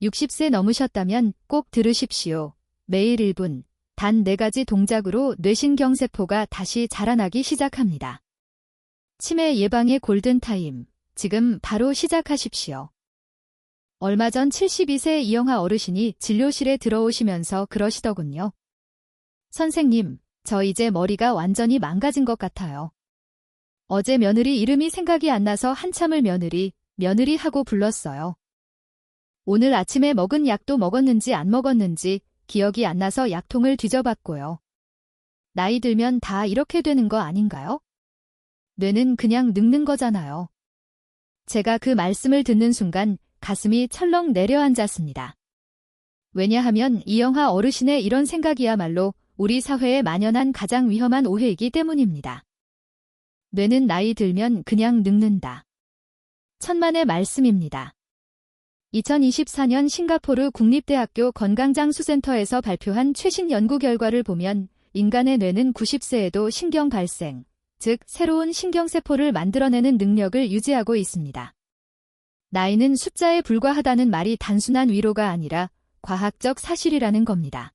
60세 넘으셨다면 꼭 들으십시오. 매일 1분, 단 4가지 동작으로 뇌신경세포가 다시 자라나기 시작합니다. 치매 예방의 골든타임, 지금 바로 시작하십시오. 얼마 전 72세 이영하 어르신이 진료실에 들어오시면서 그러시더군요. 선생님, 저 이제 머리가 완전히 망가진 것 같아요. 어제 며느리 이름이 생각이 안 나서 한참을 며느리 하고 불렀어요. 오늘 아침에 먹은 약도 먹었는지 안 먹었는지 기억이 안 나서 약통을 뒤져봤고요. 나이 들면 다 이렇게 되는 거 아닌가요? 뇌는 그냥 늙는 거잖아요. 제가 그 말씀을 듣는 순간 가슴이 철렁 내려앉았습니다. 왜냐하면 이영하 어르신의 이런 생각이야말로 우리 사회에 만연한 가장 위험한 오해이기 때문입니다. 뇌는 나이 들면 그냥 늙는다. 천만의 말씀입니다. 2024년 싱가포르 국립대학교 건강장수센터에서 발표한 최신 연구 결과를 보면 인간의 뇌는 90세에도 신경 발생, 즉 새로운 신경세포를 만들어내는 능력을 유지하고 있습니다. 나이는 숫자에 불과하다는 말이 단순한 위로가 아니라 과학적 사실이라는 겁니다.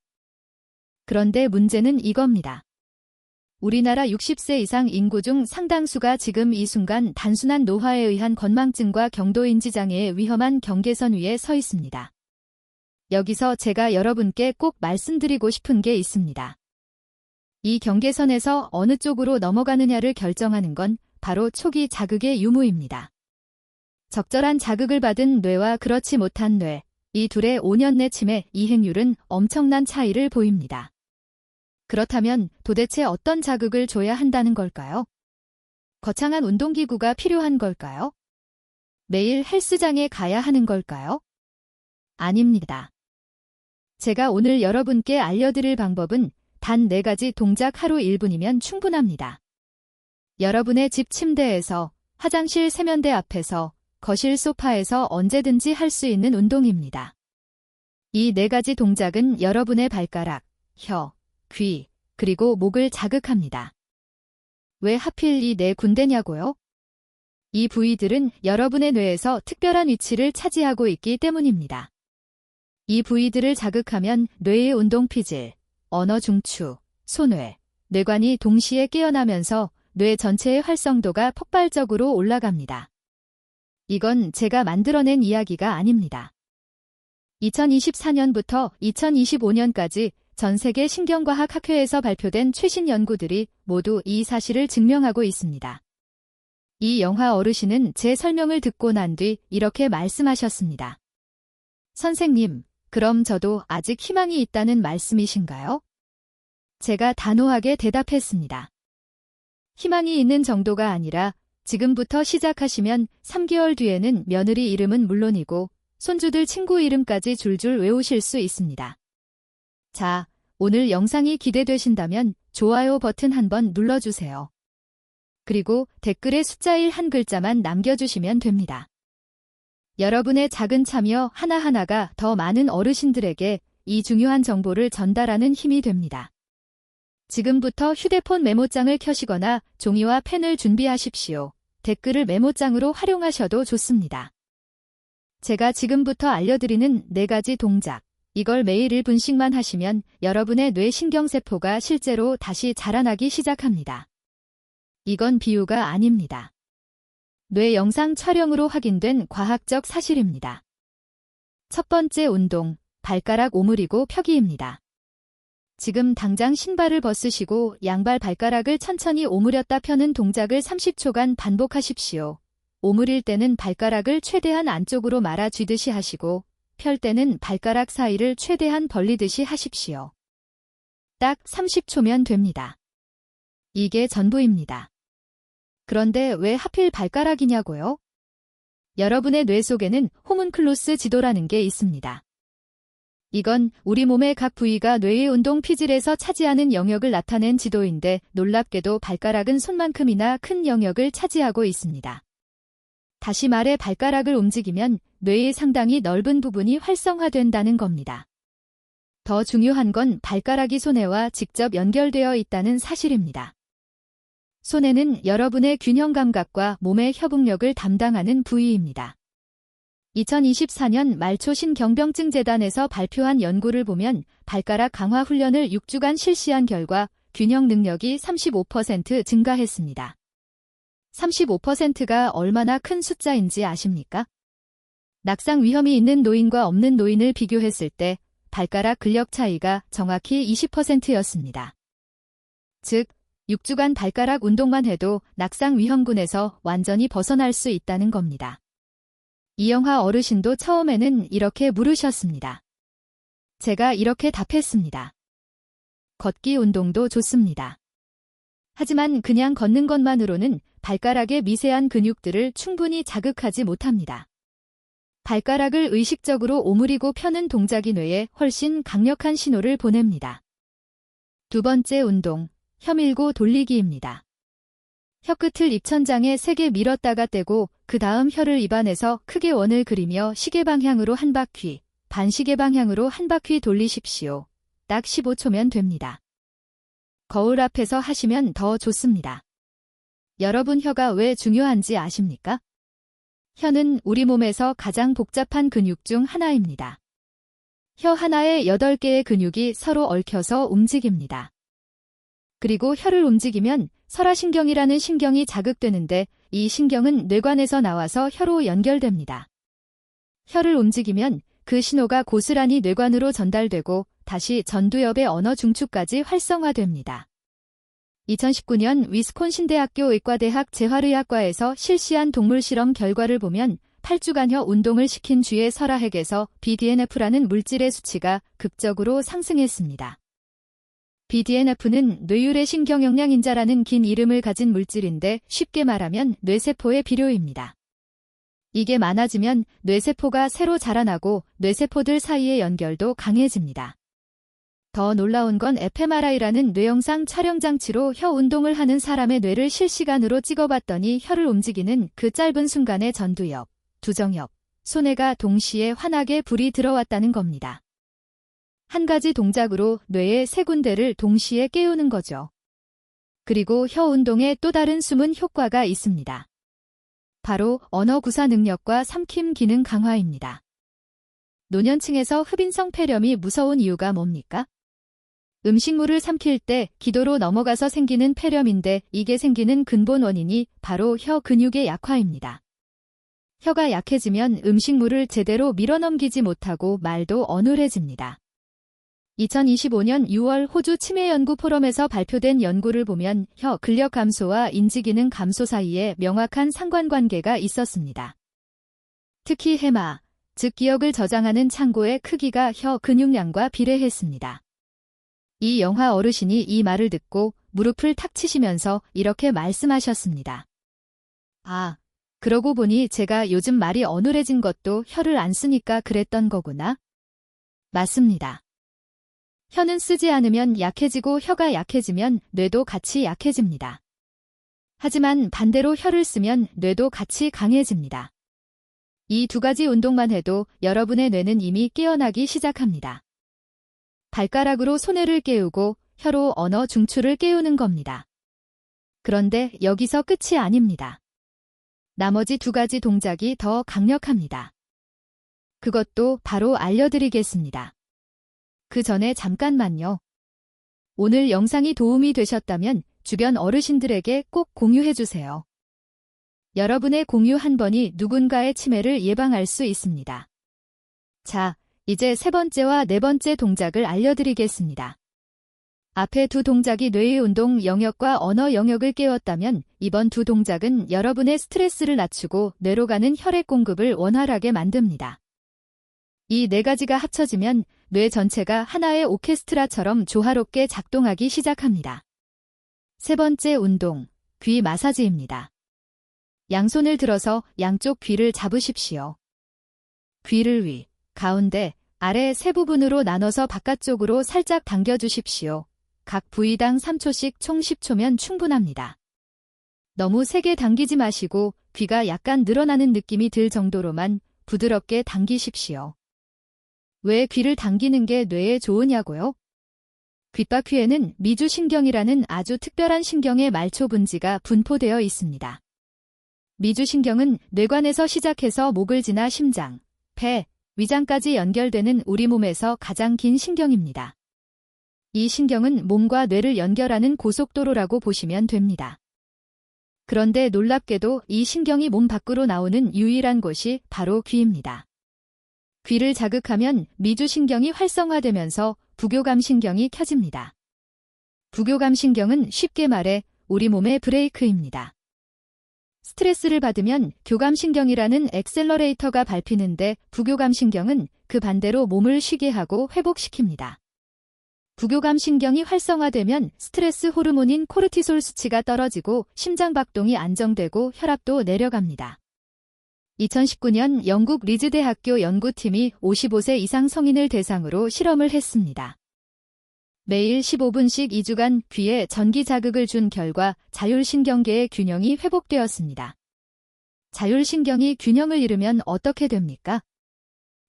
그런데 문제는 이겁니다. 우리나라 60세 이상 인구 중 상당수가 지금 이 순간 단순한 노화에 의한 건망증과 경도인지장애의 위험한 경계선 위에 서 있습니다. 여기서 제가 여러분께 꼭 말씀드리고 싶은 게 있습니다. 이 경계선에서 어느 쪽으로 넘어가느냐를 결정하는 건 바로 초기 자극의 유무입니다. 적절한 자극을 받은 뇌와 그렇지 못한 뇌, 이 둘의 5년 내 치매 이행률은 엄청난 차이를 보입니다. 그렇다면 도대체 어떤 자극을 줘야 한다는 걸까요? 거창한 운동기구가 필요한 걸까요? 매일 헬스장에 가야 하는 걸까요? 아닙니다. 제가 오늘 여러분께 알려드릴 방법은 단 4가지 동작 하루 1분이면 충분합니다. 여러분의 집 침대에서, 화장실 세면대 앞에서, 거실 소파에서 언제든지 할 수 있는 운동입니다. 이 4가지 동작은 여러분의 발가락, 혀, 귀, 그리고 목을 자극합니다. 왜 하필 이 4군데냐고요? 이 부위들은 여러분의 뇌에서 특별한 위치를 차지하고 있기 때문입니다. 이 부위들을 자극하면 뇌의 운동피질, 언어 중추, 소뇌, 뇌관이 동시에 깨어나면서 뇌 전체의 활성도가 폭발적으로 올라갑니다. 이건 제가 만들어낸 이야기가 아닙니다. 2024년부터 2025년까지 전 세계 신경과학 학회에서 발표된 최신 연구들이 모두 이 사실을 증명하고 있습니다. 이 영하 어르신은 제 설명을 듣고 난 뒤 이렇게 말씀하셨습니다. 선생님, 그럼 저도 아직 희망이 있다는 말씀이신가요? 제가 단호하게 대답했습니다. 희망이 있는 정도가 아니라 지금부터 시작하시면 3개월 뒤에는 며느리 이름은 물론이고 손주들 친구 이름까지 줄줄 외우실 수 있습니다. 자, 오늘 영상이 기대되신다면 좋아요 버튼 한번 눌러주세요. 그리고 댓글에 숫자 1 한 글자만 남겨주시면 됩니다. 여러분의 작은 참여 하나하나가 더 많은 어르신들에게 이 중요한 정보를 전달하는 힘이 됩니다. 지금부터 휴대폰 메모장을 켜시거나 종이와 펜을 준비하십시오. 댓글을 메모장으로 활용하셔도 좋습니다. 제가 지금부터 알려드리는 4가지 동작, 이걸 매일 1분씩만 하시면 여러분의 뇌신경세포가 실제로 다시 자라나기 시작합니다. 이건 비유가 아닙니다. 뇌 영상 촬영으로 확인된 과학적 사실입니다. 첫 번째 운동, 발가락 오므리고 펴기입니다. 지금 당장 신발을 벗으시고 양발 발가락을 천천히 오므렸다 펴는 동작을 30초간 반복하십시오. 오므릴 때는 발가락을 최대한 안쪽으로 말아 쥐듯이 하시고 펼 때는 발가락 사이를 최대한 벌리듯이 하십시오. 딱 30초면 됩니다. 이게 전부입니다. 그런데 왜 하필 발가락이냐고요? 여러분의 뇌 속에는 호문클루스 지도라는 게 있습니다. 이건 우리 몸의 각 부위가 뇌의 운동 피질에서 차지하는 영역을 나타낸 지도인데 놀랍게도 발가락은 손만큼이나 큰 영역을 차지하고 있습니다. 다시 말해 발가락을 움직이면 뇌의 상당히 넓은 부분이 활성화된다는 겁니다. 더 중요한 건 발가락이 소뇌와 직접 연결되어 있다는 사실입니다. 소뇌는 여러분의 균형 감각과 몸의 협응력을 담당하는 부위입니다. 2024년 말초 신경병증재단에서 발표한 연구를 보면 발가락 강화 훈련을 6주간 실시한 결과 균형 능력이 35% 증가했습니다. 35%가 얼마나 큰 숫자인지 아십니까? 낙상 위험이 있는 노인과 없는 노인을 비교했을 때 발가락 근력 차이가 정확히 20%였습니다. 즉, 6주간 발가락 운동만 해도 낙상 위험군에서 완전히 벗어날 수 있다는 겁니다. 이영하 어르신도 처음에는 이렇게 물으셨습니다. 제가 이렇게 답했습니다. 걷기 운동도 좋습니다. 하지만 그냥 걷는 것만으로는 발가락의 미세한 근육들을 충분히 자극하지 못합니다. 발가락을 의식적으로 오므리고 펴는 동작이 뇌에 훨씬 강력한 신호를 보냅니다. 두 번째 운동, 혀 밀고 돌리기입니다. 혀끝을 입천장에 세게 밀었다가 떼고 그 다음 혀를 입안에서 크게 원을 그리며 시계 방향으로 한 바퀴, 반시계 방향으로 한 바퀴 돌리십시오. 딱 15초면 됩니다. 거울 앞에서 하시면 더 좋습니다. 여러분 혀가 왜 중요한지 아십니까? 혀는 우리 몸에서 가장 복잡한 근육 중 하나입니다. 혀 하나에 8개의 근육이 서로 얽혀서 움직입니다. 그리고 혀를 움직이면 설화신경이라는 신경이 자극되는데 이 신경은 뇌관에서 나와서 혀로 연결됩니다. 혀를 움직이면 그 신호가 고스란히 뇌관으로 전달되고 다시 전두엽의 언어 중추까지 활성화됩니다. 2019년 위스콘신 대학교 의과대학 재활의학과에서 실시한 동물 실험 결과를 보면 8주간 혀 운동을 시킨 쥐의 설화핵에서 BDNF라는 물질의 수치가 극적으로 상승했습니다. BDNF는 뇌유래 신경영양인자라는 긴 이름을 가진 물질인데 쉽게 말하면 뇌세포의 비료입니다. 이게 많아지면 뇌세포가 새로 자라나고 뇌세포들 사이의 연결도 강해집니다. 더 놀라운 건 fMRI라는 뇌영상 촬영 장치로 혀 운동을 하는 사람의 뇌를 실시간으로 찍어봤더니 혀를 움직이는 그 짧은 순간에 전두엽, 두정엽, 소뇌가 동시에 환하게 불이 들어왔다는 겁니다. 한 가지 동작으로 뇌의 세 군데를 동시에 깨우는 거죠. 그리고 혀 운동에 또 다른 숨은 효과가 있습니다. 바로 언어 구사 능력과 삼킴 기능 강화입니다. 노년층에서 흡인성 폐렴이 무서운 이유가 뭡니까? 음식물을 삼킬 때 기도로 넘어가서 생기는 폐렴인데 이게 생기는 근본 원인이 바로 혀 근육의 약화입니다. 혀가 약해지면 음식물을 제대로 밀어넘기지 못하고 말도 어눌해집니다. 2025년 6월 호주 치매연구 포럼에서 발표된 연구를 보면 혀 근력 감소와 인지기능 감소 사이에 명확한 상관관계가 있었습니다. 특히 해마, 즉 기억을 저장하는 창고의 크기가 혀 근육량과 비례했습니다. 이 영하 어르신이 이 말을 듣고 무릎을 탁 치시면서 이렇게 말씀하셨습니다. 아, 그러고 보니 제가 요즘 말이 어눌해진 것도 혀를 안 쓰니까 그랬던 거구나. 맞습니다. 혀는 쓰지 않으면 약해지고 혀가 약해지면 뇌도 같이 약해집니다. 하지만 반대로 혀를 쓰면 뇌도 같이 강해집니다. 이 두 가지 운동만 해도 여러분의 뇌는 이미 깨어나기 시작합니다. 발가락으로 소뇌를 깨우고 혀로 언어 중추를 깨우는 겁니다. 그런데 여기서 끝이 아닙니다. 나머지 두 가지 동작이 더 강력합니다. 그것도 바로 알려드리겠습니다. 그 전에 잠깐만요. 오늘 영상이 도움이 되셨다면 주변 어르신들에게 꼭 공유해주세요. 여러분의 공유 한 번이 누군가의 치매를 예방할 수 있습니다. 자, 이제 세 번째와 네 번째 동작을 알려드리겠습니다. 앞에 두 동작이 뇌의 운동 영역과 언어 영역을 깨웠다면 이번 두 동작은 여러분의 스트레스를 낮추고 뇌로 가는 혈액 공급을 원활하게 만듭니다. 이 네 가지가 합쳐지면 뇌 전체가 하나의 오케스트라처럼 조화롭게 작동하기 시작합니다. 세 번째 운동, 귀 마사지입니다. 양손을 들어서 양쪽 귀를 잡으십시오. 귀를 위, 가운데, 아래 세 부분으로 나눠서 바깥쪽으로 살짝 당겨주십시오. 각 부위당 3초씩 총 10초면 충분합니다. 너무 세게 당기지 마시고 귀가 약간 늘어나는 느낌이 들 정도로만 부드럽게 당기십시오. 왜 귀를 당기는 게 뇌에 좋으냐고요? 귓바퀴에는 미주신경이라는 아주 특별한 신경의 말초 분지가 분포되어 있습니다. 미주신경은 뇌관에서 시작해서 목을 지나 심장, 폐, 위장까지 연결되는 우리 몸에서 가장 긴 신경입니다. 이 신경은 몸과 뇌를 연결하는 고속도로라고 보시면 됩니다. 그런데 놀랍게도 이 신경이 몸 밖으로 나오는 유일한 곳이 바로 귀입니다. 귀를 자극하면 미주신경이 활성화되면서 부교감신경이 켜집니다. 부교감신경은 쉽게 말해 우리 몸의 브레이크입니다. 스트레스를 받으면 교감신경이라는 엑셀러레이터가 밟히는데 부교감신경은 그 반대로 몸을 쉬게 하고 회복시킵니다. 부교감신경이 활성화되면 스트레스 호르몬인 코르티솔 수치가 떨어지고 심장박동이 안정되고 혈압도 내려갑니다. 2019년 영국 리즈대학교 연구팀이 55세 이상 성인을 대상으로 실험을 했습니다. 매일 15분씩 2주간 귀에 전기 자극을 준 결과 자율신경계의 균형이 회복되었습니다. 자율신경이 균형을 잃으면 어떻게 됩니까?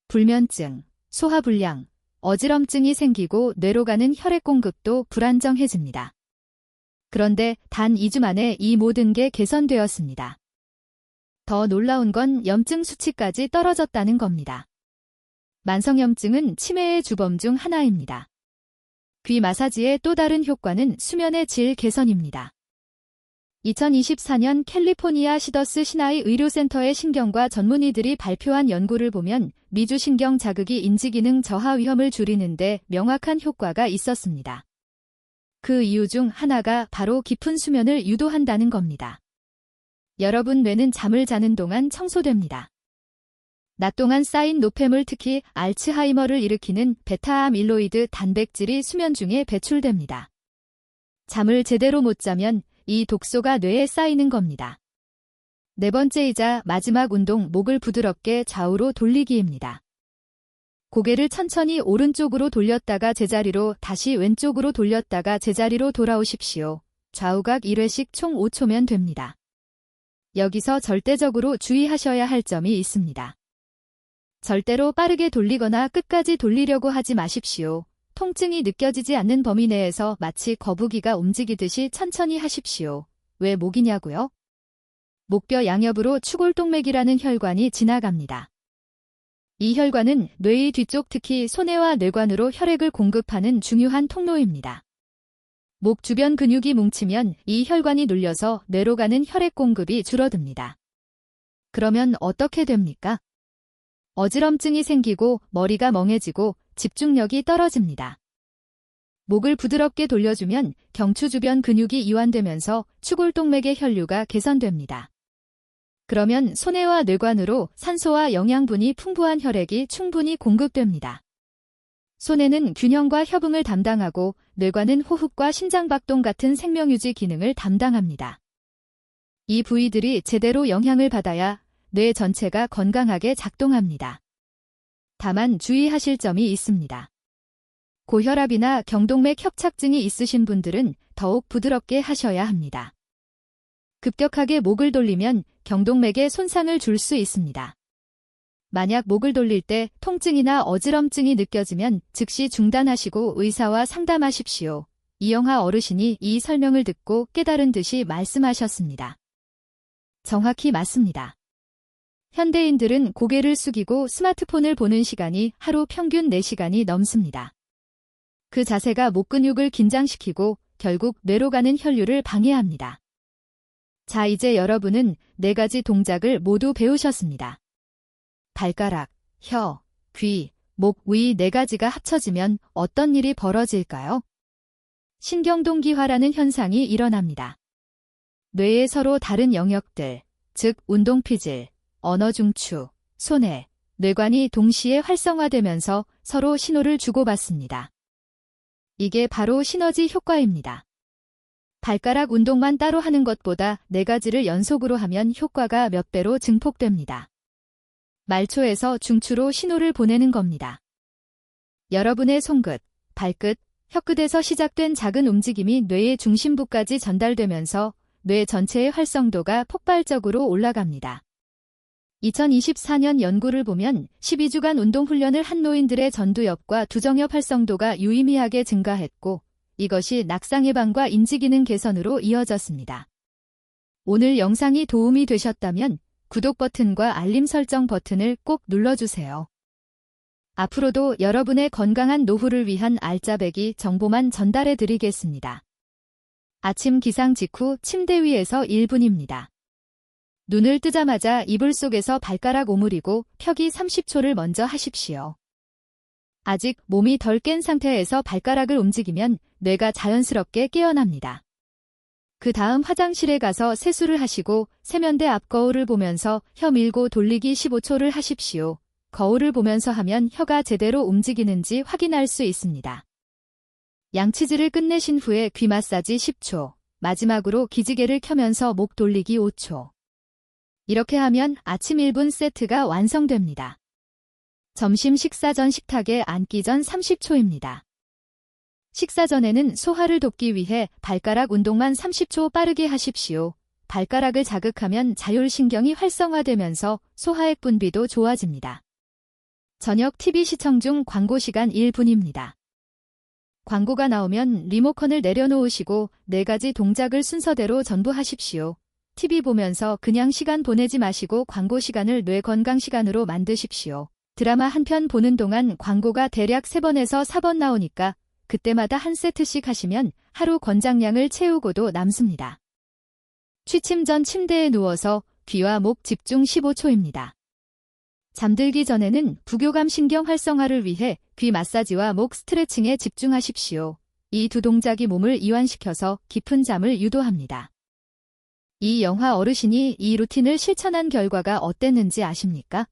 불면증, 소화불량, 어지럼증이 생기고 뇌로 가는 혈액 공급도 불안정해집니다. 그런데 단 2주 만에 이 모든 게 개선되었습니다. 더 놀라운 건 염증 수치까지 떨어졌다는 겁니다. 만성염증은 치매의 주범 중 하나입니다. 귀 마사지의 또 다른 효과는 수면의 질 개선입니다. 2024년 캘리포니아 시더스 시나이 의료센터의 신경과 전문의들이 발표한 연구를 보면 미주신경 자극이 인지기능 저하 위험을 줄이는데 명확한 효과가 있었습니다. 그 이유 중 하나가 바로 깊은 수면을 유도한다는 겁니다. 여러분 뇌는 잠을 자는 동안 청소됩니다. 낮 동안 쌓인 노폐물 특히 알츠하이머를 일으키는 베타아밀로이드 단백질이 수면 중에 배출됩니다. 잠을 제대로 못 자면 이 독소가 뇌에 쌓이는 겁니다. 네 번째이자 마지막 운동 목을 부드럽게 좌우로 돌리기입니다. 고개를 천천히 오른쪽으로 돌렸다가 제자리로 다시 왼쪽으로 돌렸다가 제자리로 돌아오십시오. 좌우각 1회씩 총 5초면 됩니다. 여기서 절대적으로 주의하셔야 할 점이 있습니다. 절대로 빠르게 돌리거나 끝까지 돌리려고 하지 마십시오. 통증이 느껴지지 않는 범위 내에서 마치 거북이가 움직이듯이 천천히 하십시오. 왜 목이냐고요? 목뼈 양옆으로 추골동맥이라는 혈관이 지나갑니다. 이 혈관은 뇌의 뒤쪽 특히 소뇌와 뇌관으로 혈액을 공급하는 중요한 통로입니다. 목 주변 근육이 뭉치면 이 혈관이 눌려서 뇌로 가는 혈액 공급이 줄어듭니다. 그러면 어떻게 됩니까? 어지럼증이 생기고 머리가 멍해지고 집중력이 떨어집니다. 목을 부드럽게 돌려주면 경추 주변 근육이 이완되면서 추골동맥의 혈류가 개선됩니다. 그러면 소뇌와 뇌관으로 산소와 영양분이 풍부한 혈액이 충분히 공급됩니다. 소뇌는 균형과 협응을 담당하고 뇌관은 호흡과 심장박동 같은 생명유지 기능을 담당합니다. 이 부위들이 제대로 영향을 받아야 뇌 전체가 건강하게 작동합니다. 다만 주의하실 점이 있습니다. 고혈압이나 경동맥 협착증이 있으신 분들은 더욱 부드럽게 하셔야 합니다. 급격하게 목을 돌리면 경동맥에 손상을 줄 수 있습니다. 만약 목을 돌릴 때 통증이나 어지럼증이 느껴지면 즉시 중단하시고 의사와 상담하십시오. 이영하 어르신이 이 설명을 듣고 깨달은 듯이 말씀하셨습니다. 정확히 맞습니다. 현대인들은 고개를 숙이고 스마트폰을 보는 시간이 하루 평균 4시간이 넘습니다. 그 자세가 목 근육을 긴장시키고 결국 뇌로 가는 혈류를 방해합니다. 자, 이제 여러분은 4가지 동작을 모두 배우셨습니다. 발가락, 혀, 귀, 목, 위 4가지가 합쳐지면 어떤 일이 벌어질까요? 신경동기화라는 현상이 일어납니다. 뇌의 서로 다른 영역들, 즉 운동피질, 언어중추, 소뇌, 뇌관이 동시에 활성화되면서 서로 신호를 주고받습니다. 이게 바로 시너지 효과입니다. 발가락 운동만 따로 하는 것보다 4가지를 연속으로 하면 효과가 몇 배로 증폭됩니다. 말초에서 중추로 신호를 보내는 겁니다. 여러분의 손끝, 발끝, 혀끝에서 시작된 작은 움직임이 뇌의 중심부까지 전달되면서 뇌 전체의 활성도가 폭발적으로 올라갑니다. 2024년 연구를 보면 12주간 운동훈련을 한 노인들의 전두엽과 두정엽 활성도가 유의미하게 증가했고 이것이 낙상 예방과 인지기능 개선으로 이어졌습니다. 오늘 영상이 도움이 되셨다면 구독 버튼과 알림 설정 버튼을 꼭 눌러주세요. 앞으로도 여러분의 건강한 노후를 위한 알짜배기 정보만 전달해 드리겠습니다. 아침 기상 직후 침대 위에서 1분입니다. 눈을 뜨자마자 이불 속에서 발가락 오므리고 펴기 30초를 먼저 하십시오. 아직 몸이 덜 깬 상태에서 발가락을 움직이면 뇌가 자연스럽게 깨어납니다. 그 다음 화장실에 가서 세수를 하시고 세면대 앞 거울을 보면서 혀 밀고 돌리기 15초를 하십시오. 거울을 보면서 하면 혀가 제대로 움직이는지 확인할 수 있습니다. 양치질을 끝내신 후에 귀 마사지 10초, 마지막으로 기지개를 켜면서 목 돌리기 5초. 이렇게 하면 아침 1분 세트가 완성됩니다. 점심 식사 전 식탁에 앉기 전 30초입니다. 식사 전에는 소화를 돕기 위해 발가락 운동만 30초 빠르게 하십시오. 발가락을 자극하면 자율신경이 활성화되면서 소화액 분비도 좋아집니다. 저녁 TV 시청 중 광고 시간 1분입니다. 광고가 나오면 리모컨을 내려놓으시고 4가지 동작을 순서대로 전부 하십시오. TV 보면서 그냥 시간 보내지 마시고 광고 시간을 뇌 건강 시간으로 만드십시오. 드라마 한 편 보는 동안 광고가 대략 3번에서 4번 나오니까 그때마다 한 세트씩 하시면 하루 권장량을 채우고도 남습니다. 취침 전 침대에 누워서 귀와 목 집중 15초입니다. 잠들기 전에는 부교감 신경 활성화를 위해 귀 마사지와 목 스트레칭에 집중하십시오. 이 두 동작이 몸을 이완시켜서 깊은 잠을 유도합니다. 이 영화 어르신이 이 루틴을 실천한 결과가 어땠는지 아십니까?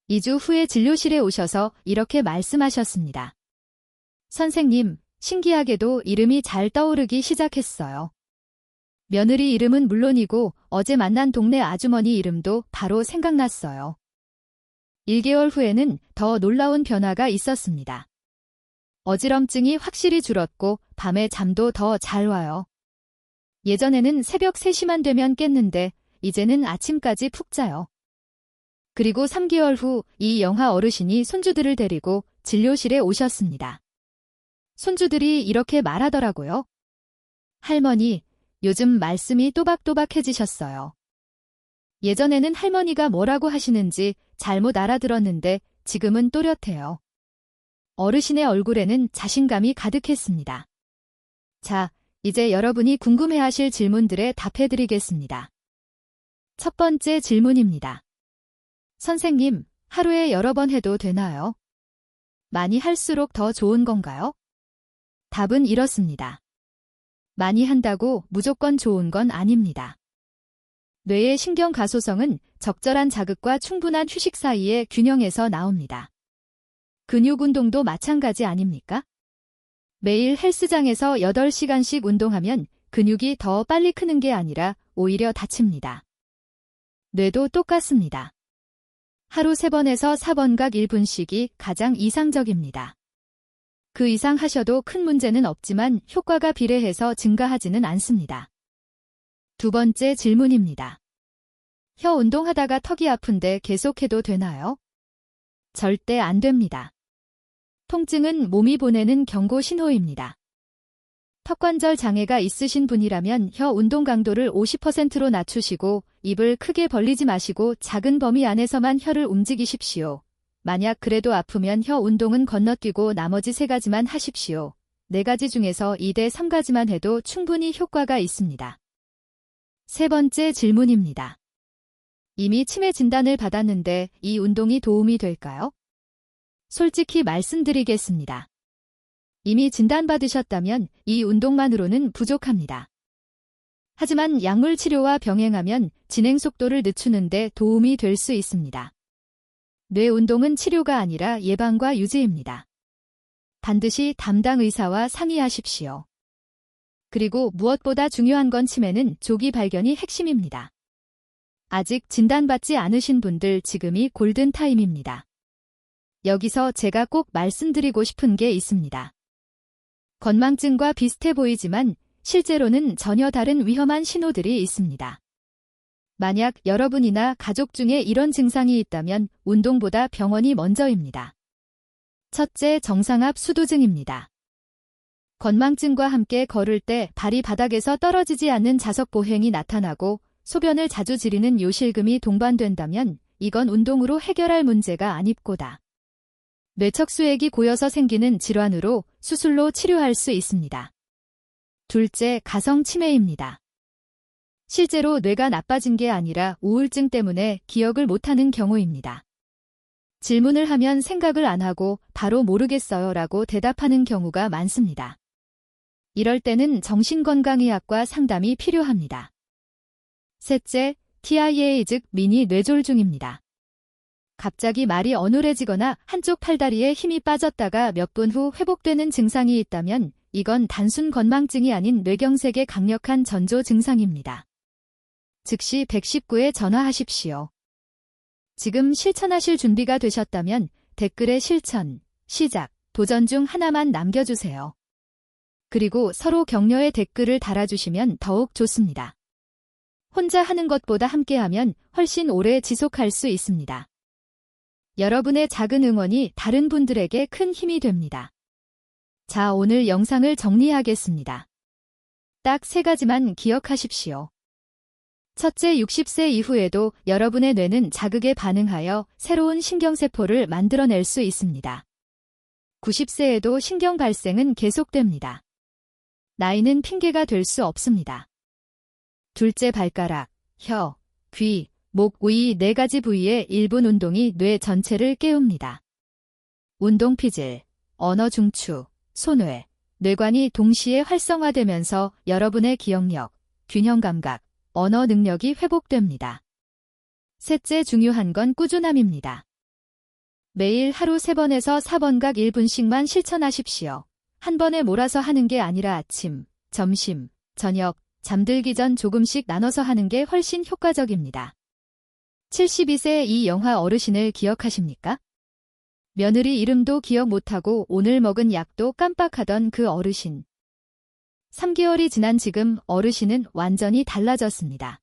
2주 후에 진료실에 오셔서 이렇게 말씀하셨습니다. 선생님, 신기하게도 이름이 잘 떠오르기 시작했어요. 며느리 이름은 물론이고 어제 만난 동네 아주머니 이름도 바로 생각났어요. 1개월 후에는 더 놀라운 변화가 있었습니다. 어지럼증이 확실히 줄었고 밤에 잠도 더 잘 와요. 예전에는 새벽 3시만 되면 깼는데 이제는 아침까지 푹 자요. 그리고 3개월 후 이 영화 어르신이 손주들을 데리고 진료실에 오셨습니다. 손주들이 이렇게 말하더라고요. 할머니, 요즘 말씀이 또박또박해지셨어요. 예전에는 할머니가 뭐라고 하시는지 잘못 알아들었는데 지금은 또렷해요. 어르신의 얼굴에는 자신감이 가득했습니다. 자, 이제 여러분이 궁금해하실 질문들에 답해드리겠습니다. 첫 번째 질문입니다. 선생님, 하루에 여러 번 해도 되나요? 많이 할수록 더 좋은 건가요? 답은 이렇습니다. 많이 한다고 무조건 좋은 건 아닙니다. 뇌의 신경 가소성은 적절한 자극과 충분한 휴식 사이의 균형에서 나옵니다. 근육 운동도 마찬가지 아닙니까? 매일 헬스장에서 8시간씩 운동하면 근육이 더 빨리 크는 게 아니라 오히려 다칩니다. 뇌도 똑같습니다. 하루 3번에서 4번 각 1분씩이 가장 이상적입니다. 그 이상 하셔도 큰 문제는 없지만 효과가 비례해서 증가하지는 않습니다. 두 번째 질문입니다. 혀 운동하다가 턱이 아픈데 계속해도 되나요? 절대 안 됩니다. 통증은 몸이 보내는 경고 신호입니다. 턱관절 장애가 있으신 분이라면 혀 운동 강도를 50%로 낮추시고 입을 크게 벌리지 마시고 작은 범위 안에서만 혀를 움직이십시오. 만약 그래도 아프면 혀 운동은 건너뛰고 나머지 3가지만 하십시오. 4가지 중에서 2대 3가지만 해도 충분히 효과가 있습니다. 세 번째 질문입니다. 이미 치매 진단을 받았는데 이 운동이 도움이 될까요? 솔직히 말씀드리겠습니다. 이미 진단받으셨다면 이 운동만으로는 부족합니다. 하지만 약물 치료와 병행하면 진행 속도를 늦추는 데 도움이 될 수 있습니다. 뇌 운동은 치료가 아니라 예방과 유지입니다. 반드시 담당 의사와 상의하십시오. 그리고 무엇보다 중요한 건 치매는 조기 발견이 핵심입니다. 아직 진단받지 않으신 분들 지금이 골든타임입니다. 여기서 제가 꼭 말씀드리고 싶은 게 있습니다. 건망증과 비슷해 보이지만 실제로는 전혀 다른 위험한 신호들이 있습니다. 만약 여러분이나 가족 중에 이런 증상이 있다면 운동보다 병원이 먼저입니다. 첫째, 정상압 수두증입니다. 건망증과 함께 걸을 때 발이 바닥에서 떨어지지 않는 자석 보행이 나타나고 소변을 자주 지리는 요실금이 동반된다면 이건 운동으로 해결할 문제가 아닙고다. 뇌척수액이 고여서 생기는 질환으로 수술로 치료할 수 있습니다. 둘째, 가성 치매입니다. 실제로 뇌가 나빠진 게 아니라 우울증 때문에 기억을 못하는 경우입니다. 질문을 하면 생각을 안 하고 바로 모르겠어요 라고 대답하는 경우가 많습니다. 이럴 때는 정신건강의학과 상담이 필요합니다. 셋째, TIA 즉 미니 뇌졸중입니다. 갑자기 말이 어눌해지거나 한쪽 팔다리에 힘이 빠졌다가 몇 분 후 회복되는 증상이 있다면 이건 단순 건망증이 아닌 뇌경색의 강력한 전조 증상입니다. 즉시 119에 전화하십시오. 지금 실천하실 준비가 되셨다면 댓글에 실천, 시작, 도전 중 하나만 남겨주세요. 그리고 서로 격려의 댓글을 달아주시면 더욱 좋습니다. 혼자 하는 것보다 함께하면 훨씬 오래 지속할 수 있습니다. 여러분의 작은 응원이 다른 분들에게 큰 힘이 됩니다. 자, 오늘 영상을 정리하겠습니다. 딱 3가지만 기억하십시오. 첫째, 60세 이후에도 여러분의 뇌는 자극에 반응하여 새로운 신경세포를 만들어낼 수 있습니다. 90세에도 신경 발생은 계속됩니다. 나이는 핑계가 될 수 없습니다. 둘째, 발가락, 혀, 귀, 목, 위 4가지 부위의 1분 운동이 뇌 전체를 깨웁니다. 운동 피질, 언어 중추, 손뇌, 뇌관이 동시에 활성화되면서 여러분의 기억력, 균형 감각, 언어 능력이 회복됩니다. 셋째, 중요한 건 꾸준함입니다. 매일 하루 3번에서 4번각 1분씩만 실천하십시오. 한 번에 몰아서 하는 게 아니라 아침, 점심, 저녁, 잠들기 전 조금씩 나눠서 하는 게 훨씬 효과적입니다. 72세 이 영화 어르신을 기억하십니까? 며느리 이름도 기억 못하고 오늘 먹은 약도 깜빡하던 그 어르신. 3개월이 지난 지금 어르신은 완전히 달라졌습니다.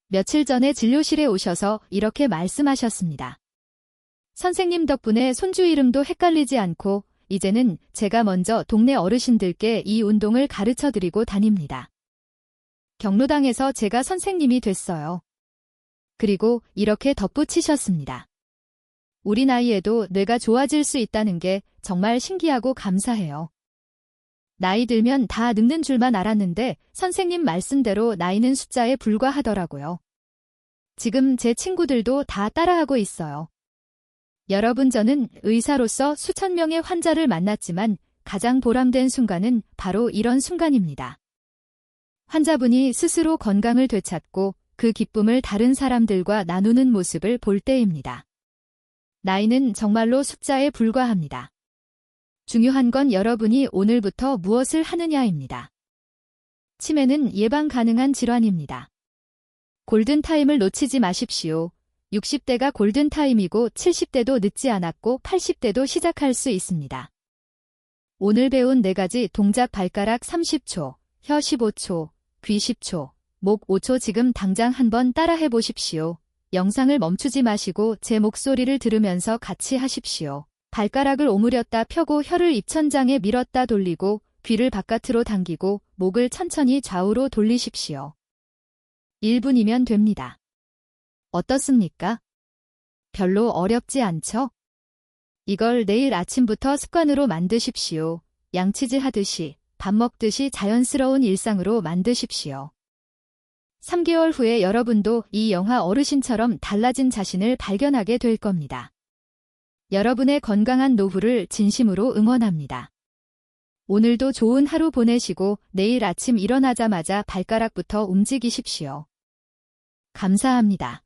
며칠 전에 진료실에 오셔서 이렇게 말씀하셨습니다. 선생님 덕분에 손주 이름도 헷갈리지 않고 이제는 제가 먼저 동네 어르신들께 이 운동을 가르쳐드리고 다닙니다. 경로당에서 제가 선생님이 됐어요. 그리고 이렇게 덧붙이셨습니다. 우리 나이에도 뇌가 좋아질 수 있다는 게 정말 신기하고 감사해요. 나이 들면 다 늙는 줄만 알았는데 선생님 말씀대로 나이는 숫자에 불과하더라고요. 지금 제 친구들도 다 따라하고 있어요. 여러분, 저는 의사로서 수천 명의 환자를 만났지만 가장 보람된 순간은 바로 이런 순간입니다. 환자분이 스스로 건강을 되찾고 그 기쁨을 다른 사람들과 나누는 모습을 볼 때입니다. 나이는 정말로 숫자에 불과합니다. 중요한 건 여러분이 오늘부터 무엇을 하느냐입니다. 치매는 예방 가능한 질환입니다. 골든타임을 놓치지 마십시오. 60대가 골든타임이고 70대도 늦지 않았고 80대도 시작할 수 있습니다. 오늘 배운 4가지 동작, 발가락 30초, 혀 15초, 귀 10초, 목 5초 지금 당장 한번 따라해 보십시오. 영상을 멈추지 마시고 제 목소리를 들으면서 같이 하십시오. 발가락을 오므렸다 펴고 혀를 입천장에 밀었다 돌리고 귀를 바깥으로 당기고 목을 천천히 좌우로 돌리십시오. 1분이면 됩니다. 어떻습니까? 별로 어렵지 않죠? 이걸 내일 아침부터 습관으로 만드십시오. 양치질 하듯이, 밥 먹듯이 자연스러운 일상으로 만드십시오. 3개월 후에 여러분도 이 영화 어르신처럼 달라진 자신을 발견하게 될 겁니다. 여러분의 건강한 노후를 진심으로 응원합니다. 오늘도 좋은 하루 보내시고 내일 아침 일어나자마자 발가락부터 움직이십시오. 감사합니다.